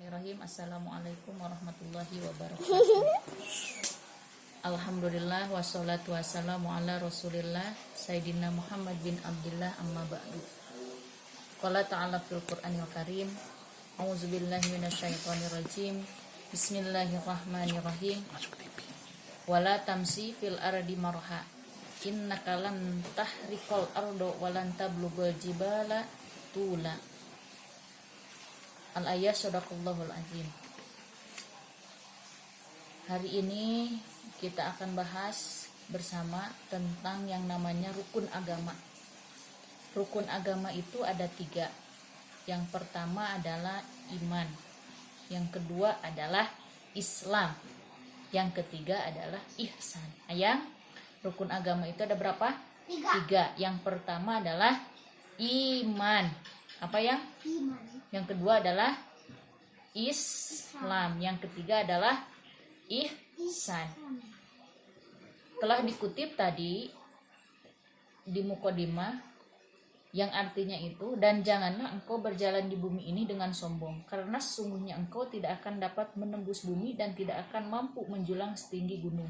Bismillahirrahmanirrahim. Assalamualaikum warahmatullahi wabarakatuh. Alhamdulillah wassalatu wassalamu ala rasulillah Sayyidina Muhammad bin Abdullah amma ba'du. Qala ta'ala fil Qur'anil Karim. A'udzubillahi minasyaitonirrajim. Bismillahirrahmanirrahim. Wala tamsi fil ardi marha. Innaka lan tahriqal ardo walan tablughal jibala tula. Al-ayat sadaqallahul azim. Hari ini kita akan bahas bersama tentang yang namanya rukun agama. Rukun agama itu ada 3. Yang pertama adalah iman. Yang kedua adalah Islam. Yang ketiga adalah ihsan. Ayang, rukun agama itu ada berapa? 3. Yang pertama adalah iman. Apa yang? Iman. Yang kedua adalah Islam. Yang ketiga adalah ihsan. Telah dikutip tadi di Muqaddimah yang artinya itu, dan janganlah engkau berjalan di bumi ini dengan sombong, karena sesungguhnya engkau tidak akan dapat menembus bumi dan tidak akan mampu menjulang setinggi gunung.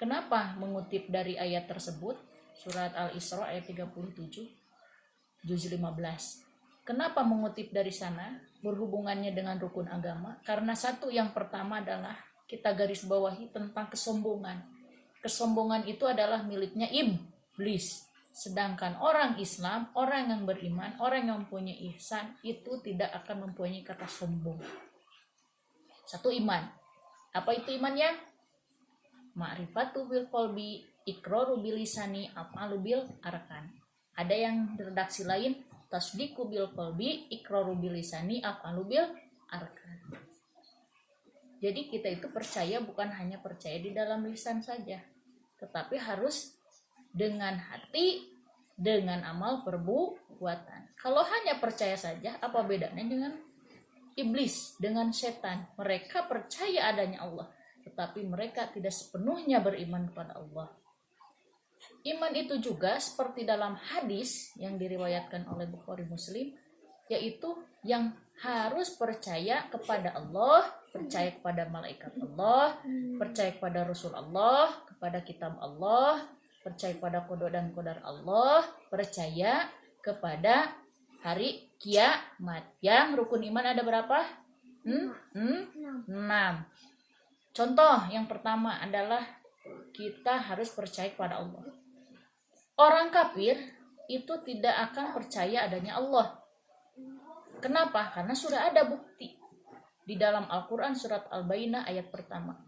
Kenapa mengutip dari ayat tersebut? Surat Al-Isra ayat 37 juz 15. Kenapa mengutip dari sana? Berhubungannya dengan rukun agama. Karena satu, yang pertama adalah kita garis bawahi tentang kesombongan. Kesombongan itu adalah miliknya iblis. Sedangkan orang Islam, orang yang beriman, orang yang mempunyai ihsan, itu tidak akan mempunyai kata sombong. Satu, iman. Apa itu imannya? Ma'rifatu bil qalbi, iqraru bil lisani, af'alu bil arkan. Ada yang redaksi lain, tasdiqu bil qalbi, iqraru bil lisani, af'alu bil arkan. Jadi kita itu percaya bukan hanya percaya di dalam lisan saja, tetapi harus dengan hati, dengan amal perbuatan. Kalau hanya percaya saja, apa bedanya dengan iblis, dengan setan? Mereka percaya adanya Allah, tetapi mereka tidak sepenuhnya beriman kepada Allah. Iman itu juga seperti dalam hadis yang diriwayatkan oleh Bukhari Muslim, yaitu yang harus percaya kepada Allah, percaya kepada malaikat Allah, percaya kepada Rasul Allah, kepada kitab Allah, percaya kepada qada dan qadar Allah, percaya kepada hari kiamat. Yang rukun iman ada berapa? 6. Contoh yang pertama adalah kita harus percaya kepada Allah. Orang kafir itu tidak akan percaya adanya Allah. Kenapa? Karena sudah ada bukti di dalam Al-Quran surat Al-Bayyinah ayat pertama.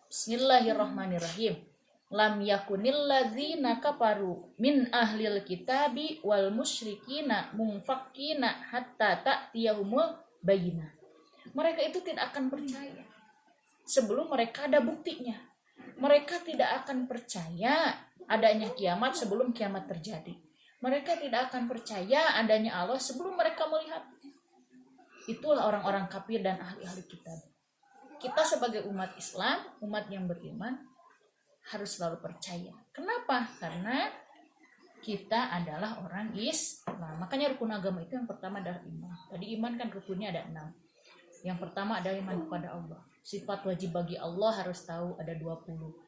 Bismillahirrahmanirrahim. Lam yakunil ladzina kafaru min ahlil kitabi wal musyrikina munfakkina hatta ta'tiyahumul bayyinah. Mereka itu tidak akan percaya sebelum mereka ada buktinya. Mereka tidak akan percaya adanya kiamat sebelum kiamat terjadi. Mereka tidak akan percaya adanya Allah sebelum mereka melihat. Itulah orang-orang kafir dan ahli-ahli kitab. Kita sebagai umat Islam, umat yang beriman, harus selalu percaya. Kenapa? Karena kita adalah orang Islam. Makanya rukun agama itu yang pertama adalah iman. Tadi iman kan rukunnya ada 6. Yang pertama adalah iman kepada Allah. Sifat wajib bagi Allah harus tahu ada 20.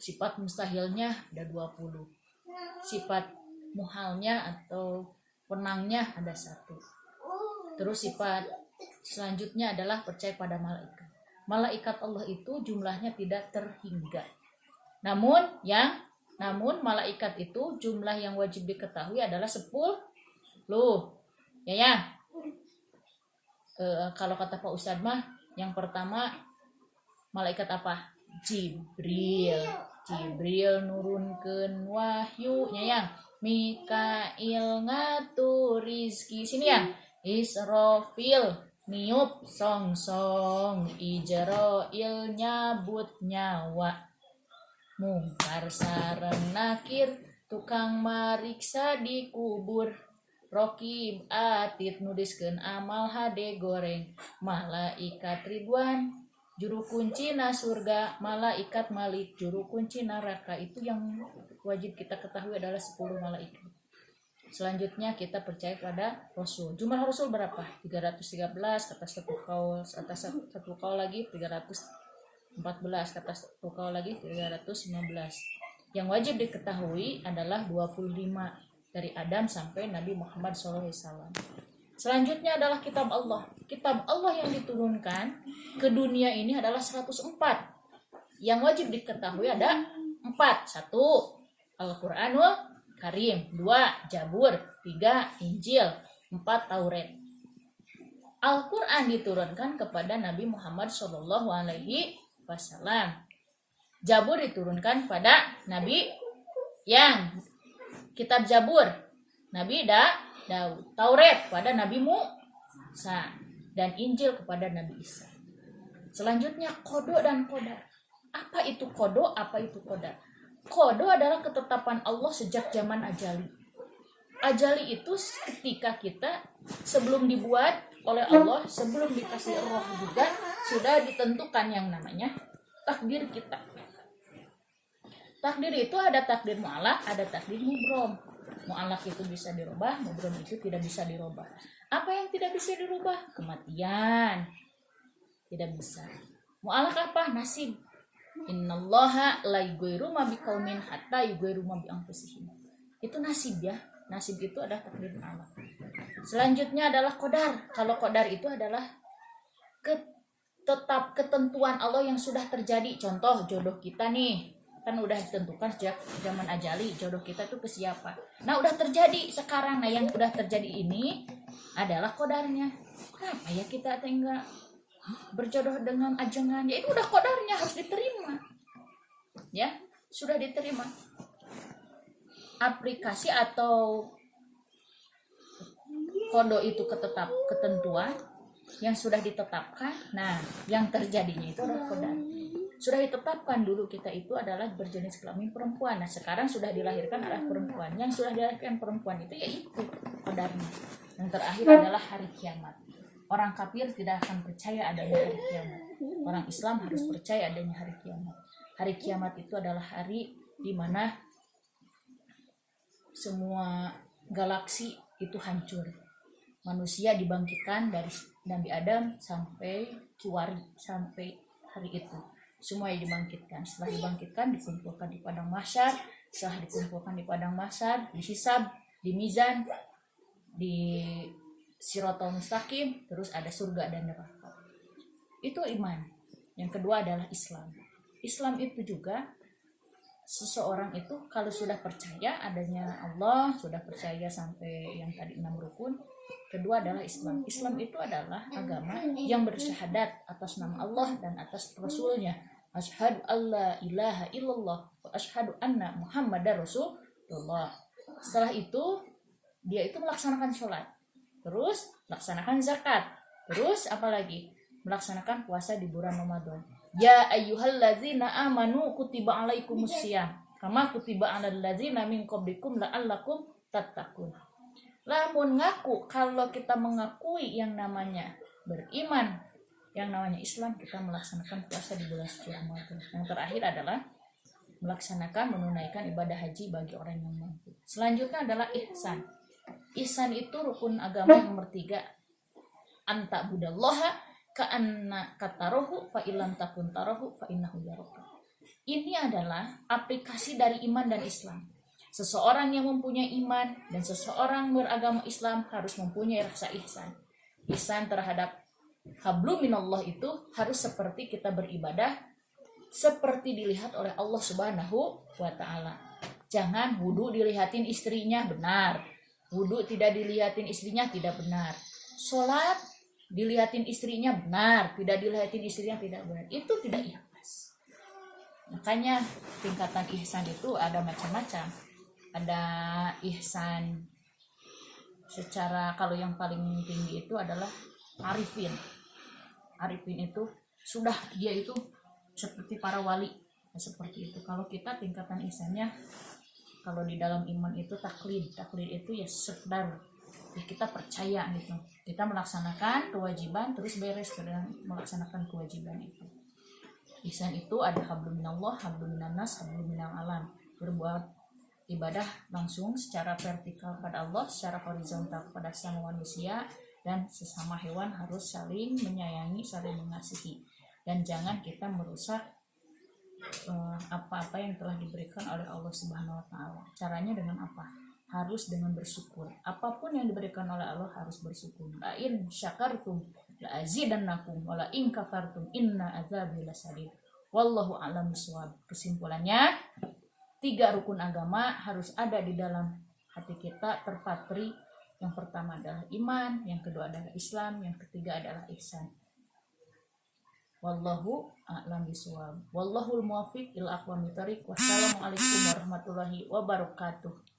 Sifat mustahilnya ada 20. Sifat muhalnya atau penangnya ada 1. Terus sifat selanjutnya adalah percaya pada malaikat. Malaikat Allah itu jumlahnya tidak terhingga. Namun malaikat itu jumlah yang wajib diketahui adalah 10. Ya. Kalau kata Pak Ustadz mah, yang pertama malaikat apa? Jibril nurunkeun wahyu nyayang. Mikail ngatur rizki, sini ya. Israfil niup song-song, Ijrail nyabut nyawa, Mungkar sareng nakir tukang mariksa di kubur, Rokib atid nudiskeun amal hade goreng, malaikat Ridwan juru kunci na surga, malaikat Malik juru kunci neraka. Itu yang wajib kita ketahui adalah 10 malaikat. Selanjutnya kita percaya pada Rasul. Jumlah Rasul berapa? 313, kata satu kaul lagi 314, kata satu kaul lagi 315. Yang wajib diketahui adalah 25 dari Adam sampai Nabi Muhammad SAW. Selanjutnya adalah kitab Allah. Kitab Allah yang diturunkan ke dunia ini adalah 104. Yang wajib diketahui ada 4. 1. Al-Quranul Karim. 2. Jabur. 3. Injil. 4. Taurat. Al-Quran diturunkan kepada Nabi Muhammad SAW. Jabur diturunkan pada Nabi yang kitab Jabur, Nabi Daud. Taurat pada Nabi Musa, dan Injil kepada Nabi Isa. Selanjutnya kodo dan kodar. Apa itu kodo? Apa itu kodar? Kodo adalah ketetapan Allah sejak zaman ajali. Ajali itu ketika kita sebelum dibuat oleh Allah, sebelum dikasih roh juga, sudah ditentukan yang namanya takdir kita. Takdir itu ada takdir mu'alaq, ada takdir mubrom. Mu'alaq itu bisa dirubah, mubrom itu tidak bisa dirubah. Apa yang tidak bisa dirubah? Kematian. Tidak bisa. Mu'alaq apa? Nasib. Innallaha la yughayyiru ma biqaumin hatta yughayyiru ma bi anfusihim. Itu nasib ya. Nasib itu adalah takdir Allah. Selanjutnya adalah qadar. Kalau qadar itu adalah tetap ketentuan Allah yang sudah terjadi. Contoh jodoh kita nih, kan udah ditentukan sejak zaman ajali jodoh kita tuh ke siapa. Nah, udah terjadi sekarang. Nah, yang udah terjadi ini adalah qadarnya. Kenapa ya kita enggak berjodoh dengan ajengan? Ya itu udah qadarnya, harus diterima. Ya, sudah diterima. Aplikasi atau kodo itu ketentuan yang sudah ditetapkan. Nah, yang terjadinya itu adalah qadar. Sudah ditetapkan dulu kita itu adalah berjenis kelamin perempuan. Nah, sekarang sudah dilahirkan adalah perempuan. Yang sudah dilahirkan perempuan itu yaitu qadarnya. Yang terakhir adalah hari kiamat. Orang kafir tidak akan percaya adanya hari kiamat. Orang Islam harus percaya adanya hari kiamat. Hari kiamat itu adalah hari di mana semua galaksi itu hancur. Manusia dibangkitkan dari Nabi Adam sampai kiwari, sampai hari itu. Semua yang dibangkitkan. Setelah dibangkitkan, dikumpulkan di padang mahsyar. Setelah dikumpulkan di padang mahsyar, dihisab, di mizan, di Siratal Mustaqim, terus ada surga dan neraka. Itu iman. Yang kedua adalah Islam. Islam itu juga seseorang itu kalau sudah percaya adanya Allah, sudah percaya sampai yang tadi 6 rukun. Kedua adalah Islam. Islam itu adalah agama yang bersyahadat atas nama Allah dan atas Rasulnya. Asyhadu alla ilaha illallah wa asyhadu anna Muhammadar Rasulullah. Setelah itu dia itu melaksanakan sholat, terus melaksanakan zakat, terus apalagi melaksanakan puasa di bulan Ramadan. Ya ayyuhallazina amanu kutiba alaikumusiyam kama kutiba alal ladzina min qablikum la'allakum tattaqun. Lamun ngaku, kalau kita mengakui yang namanya beriman, yang namanya Islam, kita melaksanakan puasa di bulan suci Ramadan. Yang terakhir adalah melaksanakan menunaikan ibadah haji bagi orang yang mampu. Selanjutnya adalah ihsan. Ihsan itu rukun agama yang nomor 3. Anta budallaha ka'anna katarohu fa illam takun tarahu fa innahu yaraka. Ini adalah aplikasi dari iman dan Islam. Seseorang yang mempunyai iman dan seseorang beragama Islam harus mempunyai rasa ihsan. Ihsan terhadap hablum minallah itu harus seperti kita beribadah seperti dilihat oleh Allah Subhanahu wa taala. Jangan wudu dilihatin istrinya, benar. Wudu tidak dilihatin istrinya, tidak benar. Salat dilihatin istrinya, benar. Tidak dilihatin istrinya, tidak benar. Itu tidak ikhlas. Makanya tingkatan ihsan itu ada macam-macam. Ada ihsan secara, kalau yang paling tinggi itu adalah arifin. Arifin itu sudah dia itu seperti para wali, seperti itu. Kalau kita tingkatan ihsannya, kalau di dalam iman itu taklid. Taklid itu ya sekedar ya kita percaya gitu. Kita melaksanakan kewajiban terus beres dengan melaksanakan kewajiban itu. Ihsan itu ada hablum minallah, hablum minannas, hablum minal alam. Berbuat ibadah langsung secara vertikal pada Allah, secara horizontal kepada sama manusia, dan sesama hewan harus saling menyayangi, saling mengasihi. Dan jangan kita merusak apa-apa yang telah diberikan oleh Allah Subhanahu wa taala. Caranya dengan apa? Harus dengan bersyukur. Apapun yang diberikan oleh Allah harus bersyukur. La in syakartum la azidannakum wa la in kafartum inna adzabi lasadid. Wallahu a'lam bishawab. Kesimpulannya, 3 rukun agama harus ada di dalam hati kita terpatri. Yang pertama adalah iman, yang kedua adalah Islam, yang ketiga adalah ihsan. Wallahu a'lam bishawab. Wallahul muwaffiq ila aqwamit thoriq. Wassalamualaikum warahmatullahi wabarakatuh.